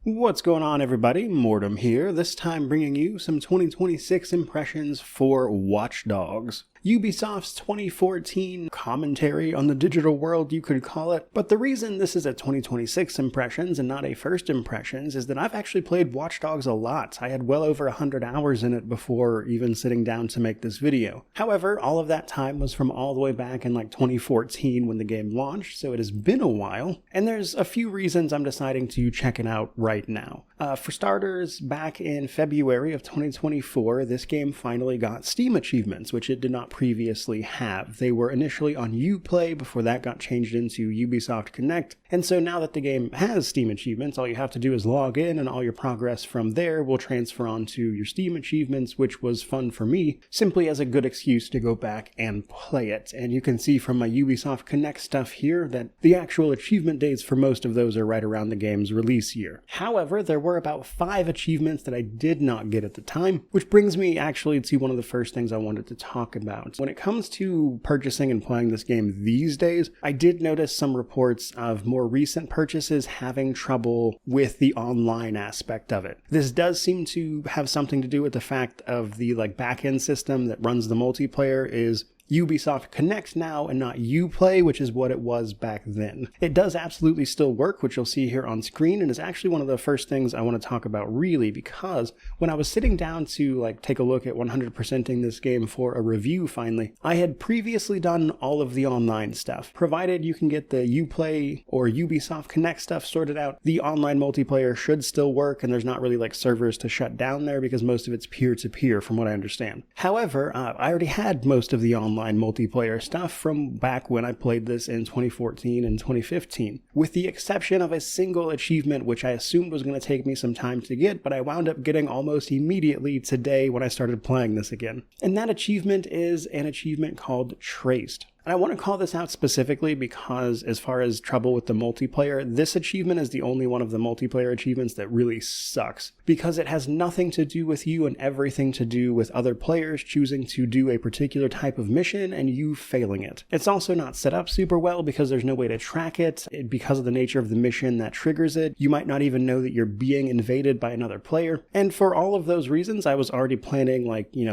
What's going on, everybody? Mortem here, this time bringing you some 2026 impressions for Watch Dogs. Ubisoft's 2014 commentary on the digital world, you could call it, but the reason this is a 2026 impressions and not a first impressions is that I've actually played Watch Dogs a lot. I had well over 100 hours in it before even sitting down to make this video. However, all of that time was from all the way back in 2014 when the game launched, so it has been a while, and there's a few reasons I'm deciding to check it out right now. For starters, back in February of 2024, this game finally got Steam achievements, which it did not previously have. They were initially on Uplay before that got changed into Ubisoft Connect, and so now that the game has Steam achievements, all you have to do is log in and all your progress from there will transfer onto your Steam achievements, which was fun for me, simply as a good excuse to go back and play it. And you can see from my Ubisoft Connect stuff here that the actual achievement dates for most of those are right around the game's release year. However, there were about 5 achievements that I did not get at the time, which brings me actually to one of the first things I wanted to talk about. When it comes to purchasing and playing this game these days, I did notice some reports of more recent purchases having trouble with the online aspect of it. This does seem to have something to do with the fact of the back-end system that runs the multiplayer is Ubisoft Connect now and not Uplay, which is what it was back then. It does absolutely still work, which you'll see here on screen, and is actually one of the first things I want to talk about really, because when I was sitting down to take a look at 100%ing this game for a review finally, I had previously done all of the online stuff. Provided you can get the Uplay or Ubisoft Connect stuff sorted out, the online multiplayer should still work, and there's not really servers to shut down there because most of it's peer-to-peer from what I understand. However, I already had most of the online multiplayer stuff from back when I played this in 2014 and 2015, with the exception of a single achievement which I assumed was going to take me some time to get, but I wound up getting almost immediately today when I started playing this again. And that achievement is an achievement called Traced. And I want to call this out specifically because as far as trouble with the multiplayer, this achievement is the only one of the multiplayer achievements that really sucks, because it has nothing to do with you and everything to do with other players choosing to do a particular type of mission and you failing it. It's also not set up super well because there's no way to track it. Because of the nature of the mission that triggers it, you might not even know that you're being invaded by another player. And for all of those reasons, I was already planning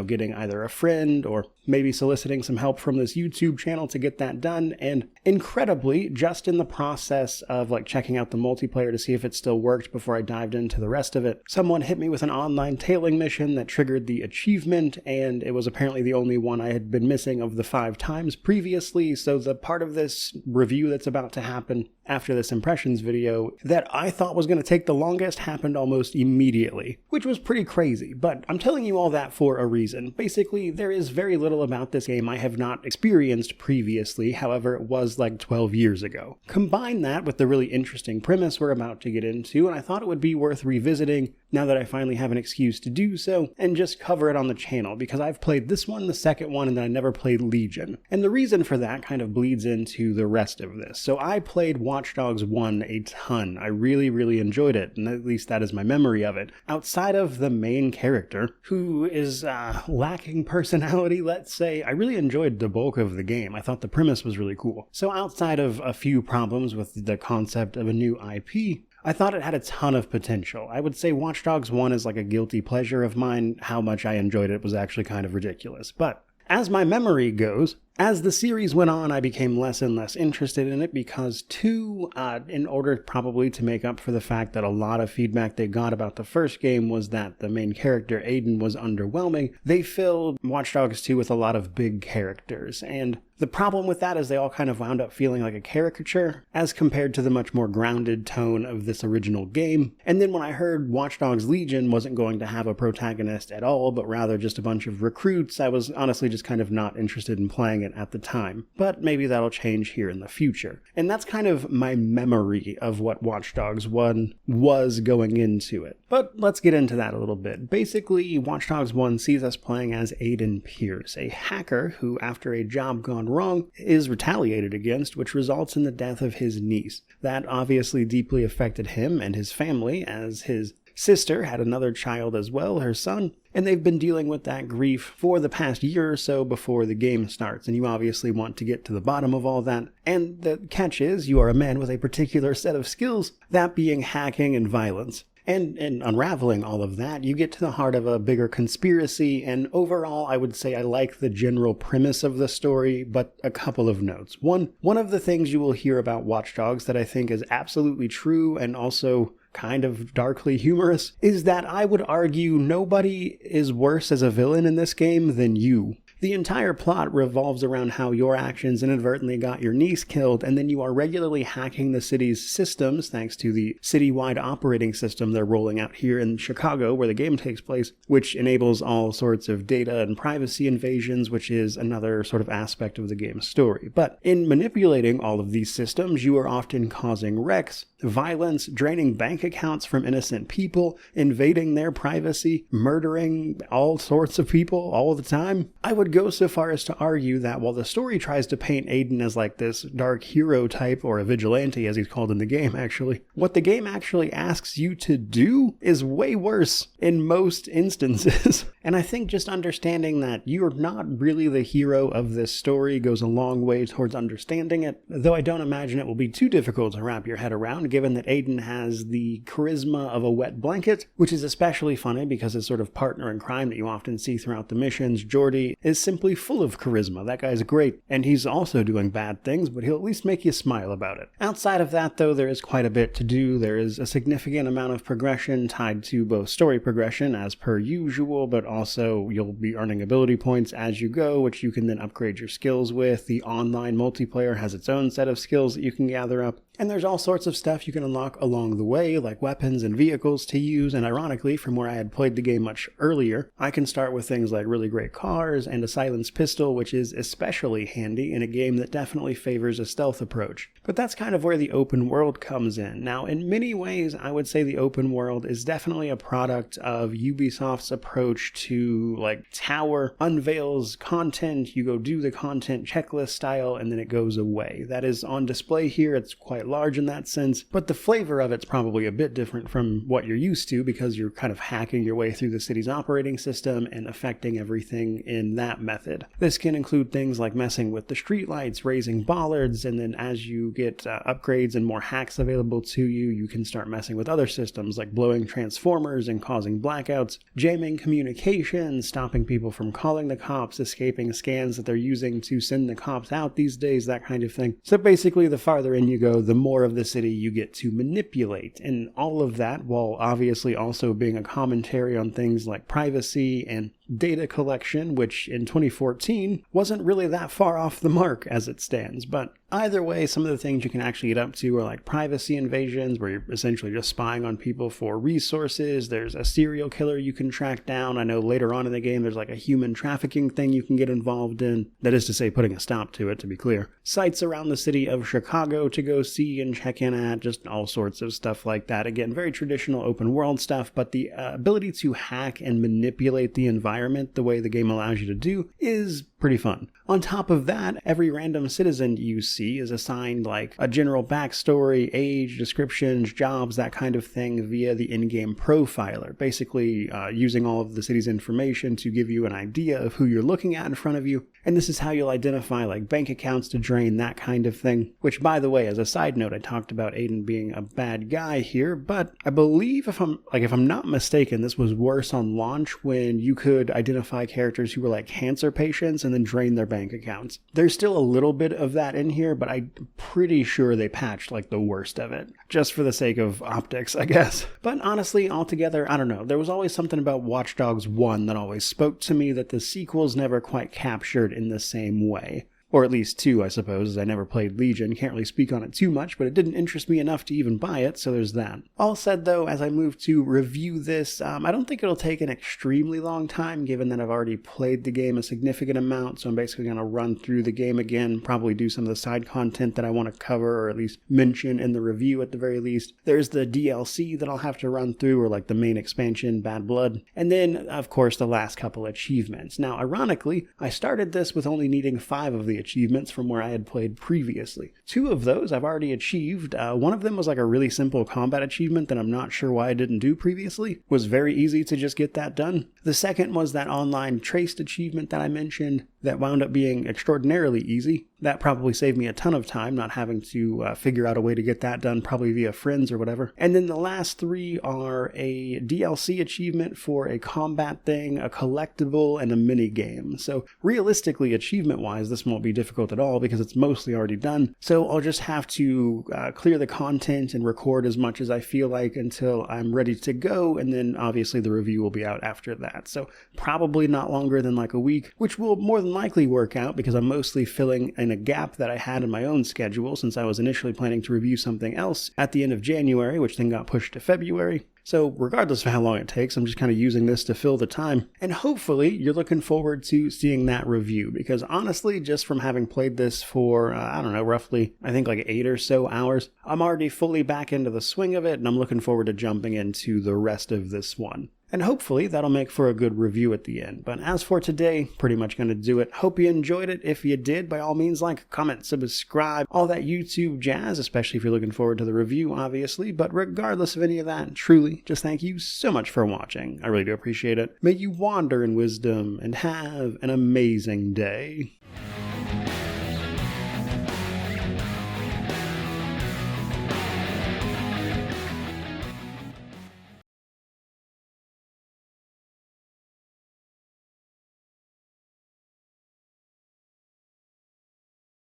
getting either a friend or maybe soliciting some help from this YouTube channel to get that done, and incredibly, just in the process of checking out the multiplayer to see if it still worked before I dived into the rest of it, someone hit me with an online tailing mission that triggered the achievement, and it was apparently the only one I had been missing of the 5 times previously, so the part of this review that's about to happen after this impressions video that I thought was going to take the longest happened almost immediately, which was pretty crazy, but I'm telling you all that for a reason. Basically, there is very little about this game I have not experienced previously, however it was 12 years ago. Combine that with the really interesting premise we're about to get into, and I thought it would be worth revisiting now that I finally have an excuse to do so, and just cover it on the channel, because I've played this one, the second one, and then I never played Legion. And the reason for that kind of bleeds into the rest of this. So I played Watch Dogs 1 a ton. I really enjoyed it, and at least that is my memory of it. Outside of the main character, who is lacking personality, let's say, I really enjoyed the bulk of the game. I thought the premise was really cool. So outside of a few problems with the concept of a new IP, I thought it had a ton of potential. I would say Watch Dogs 1 is a guilty pleasure of mine. How much I enjoyed it was actually kind of ridiculous. But as my memory goes, as the series went on, I became less and less interested in it because, in order probably to make up for the fact that a lot of feedback they got about the first game was that the main character, Aiden, was underwhelming, they filled Watch Dogs 2 with a lot of big characters, and the problem with that is they all kind of wound up feeling like a caricature as compared to the much more grounded tone of this original game. And then when I heard Watch Dogs Legion wasn't going to have a protagonist at all, but rather just a bunch of recruits, I was honestly just kind of not interested in playing it at the time. But maybe that'll change here in the future. And that's kind of my memory of what Watch Dogs 1 was going into it. But let's get into that a little bit. Basically, Watch Dogs 1 sees us playing as Aiden Pierce, a hacker who, after a job gone wrong, is retaliated against, which results in the death of his niece. That obviously deeply affected him and his family, as his sister had another child as well, her son, and they've been dealing with that grief for the past year or so before the game starts, and you obviously want to get to the bottom of all that. And the catch is, you are a man with a particular set of skills, that being hacking and violence. And in unraveling all of that, you get to the heart of a bigger conspiracy, and overall, I would say I like the general premise of the story, but a couple of notes. One of the things you will hear about Watch Dogs that I think is absolutely true and also kind of darkly humorous is that I would argue nobody is worse as a villain in this game than you. The entire plot revolves around how your actions inadvertently got your niece killed, and then you are regularly hacking the city's systems thanks to the citywide operating system they're rolling out here in Chicago, where the game takes place, which enables all sorts of data and privacy invasions, which is another sort of aspect of the game's story. But in manipulating all of these systems, you are often causing wrecks, violence, draining bank accounts from innocent people, invading their privacy, murdering all sorts of people all the time. I would go so far as to argue that while the story tries to paint Aiden as like this dark hero type, or a vigilante as he's called in the game actually, what the game actually asks you to do is way worse in most instances. And I think just understanding that you're not really the hero of this story goes a long way towards understanding it, though I don't imagine it will be too difficult to wrap your head around, given that Aiden has the charisma of a wet blanket, which is especially funny because his sort of partner in crime that you often see throughout the missions, Jordy, is simply full of charisma. That guy's great, and he's also doing bad things, but he'll at least make you smile about it. Outside of that, though, there is quite a bit to do. There is a significant amount of progression tied to both story progression, as per usual, but also you'll be earning ability points as you go, which you can then upgrade your skills with. The online multiplayer has its own set of skills that you can gather up. And there's all sorts of stuff you can unlock along the way, like weapons and vehicles to use, and ironically, from where I had played the game much earlier, I can start with things like really great cars and a silenced pistol, which is especially handy in a game that definitely favors a stealth approach. But that's kind of where the open world comes in. Now, in many ways, I would say the open world is definitely a product of Ubisoft's approach to, like, Tower unveils content, you go do the content checklist style, and then it goes away. That is on display here. It's quite large in that sense, but the flavor of it's probably a bit different from what you're used to because you're kind of hacking your way through the city's operating system and affecting everything in that method. This can include things like messing with the streetlights, raising bollards, and then as you get upgrades and more hacks available to you, you can start messing with other systems like blowing transformers and causing blackouts, jamming communications, stopping people from calling the cops, escaping scans that they're using to send the cops out these days, that kind of thing. So basically, the farther in you go, the more of the city you get to manipulate, and all of that while obviously also being a commentary on things like privacy and data collection, which in 2014 wasn't really that far off the mark as it stands. But either way, some of the things you can actually get up to are like privacy invasions, where you're essentially just spying on people for resources. There's a serial killer you can track down. I know later on in the game there's like a human trafficking thing you can get involved in. That is to say, putting a stop to it, to be clear. Sites around the city of Chicago to go see and check in at, just all sorts of stuff like that. Again, very traditional open world stuff, but the ability to hack and manipulate the environment the way the game allows you to do is pretty fun. On top of that, every random citizen you see is assigned like a general backstory, age, descriptions, jobs, that kind of thing via the in-game profiler, basically using all of the city's information to give you an idea of who you're looking at in front of you. And this is how you'll identify like bank accounts to drain, that kind of thing. Which, by the way, as a side note, I talked about Aiden being a bad guy here, but I believe if I'm not mistaken, this was worse on launch when you could identify characters who were like cancer patients and then drain their bank accounts. There's still a little bit of that in here, but I'm pretty sure they patched like the worst of it, just for the sake of optics, I guess. But honestly, altogether, I don't know. There was always something about Watch Dogs 1 that always spoke to me that the sequels never quite captured in the same way. Or at least 2, I suppose, as I never played Legion. Can't really speak on it too much, but it didn't interest me enough to even buy it, so there's that. All said, though, as I move to review this, I don't think it'll take an extremely long time, given that I've already played the game a significant amount, so I'm basically going to run through the game again, probably do some of the side content that I want to cover, or at least mention in the review at the very least. There's the DLC that I'll have to run through, or like the main expansion, Bad Blood, and then, of course, the last couple achievements. Now, ironically, I started this with only needing 5 of the achievements from where I had played previously. 2 of those I've already achieved. One of them was like a really simple combat achievement that I'm not sure why I didn't do previously. It was very easy to just get that done. The second was that online traced achievement that I mentioned. that wound up being extraordinarily easy. That probably saved me a ton of time, not having to figure out a way to get that done, probably via friends or whatever. And then the last 3 are a DLC achievement for a combat thing, a collectible, and a mini game. So realistically, achievement-wise, this won't be difficult at all because it's mostly already done. So I'll just have to clear the content and record as much as I feel like until I'm ready to go, and then obviously the review will be out after that. So probably not longer than like a week, which will more than likely work out because I'm mostly filling in a gap that I had in my own schedule since I was initially planning to review something else at the end of January, which then got pushed to February. So regardless of how long it takes, I'm just kind of using this to fill the time. And hopefully you're looking forward to seeing that review because honestly, just from having played this for, I don't know, roughly, I think like 8 or so hours, I'm already fully back into the swing of it and I'm looking forward to jumping into the rest of this one. And hopefully that'll make for a good review at the end. But as for today, pretty much going to do it. Hope you enjoyed it. If you did, by all means, like, comment, subscribe, all that YouTube jazz, especially if you're looking forward to the review, obviously. But regardless of any of that, truly, just thank you so much for watching. I really do appreciate it. May you wander in wisdom and have an amazing day.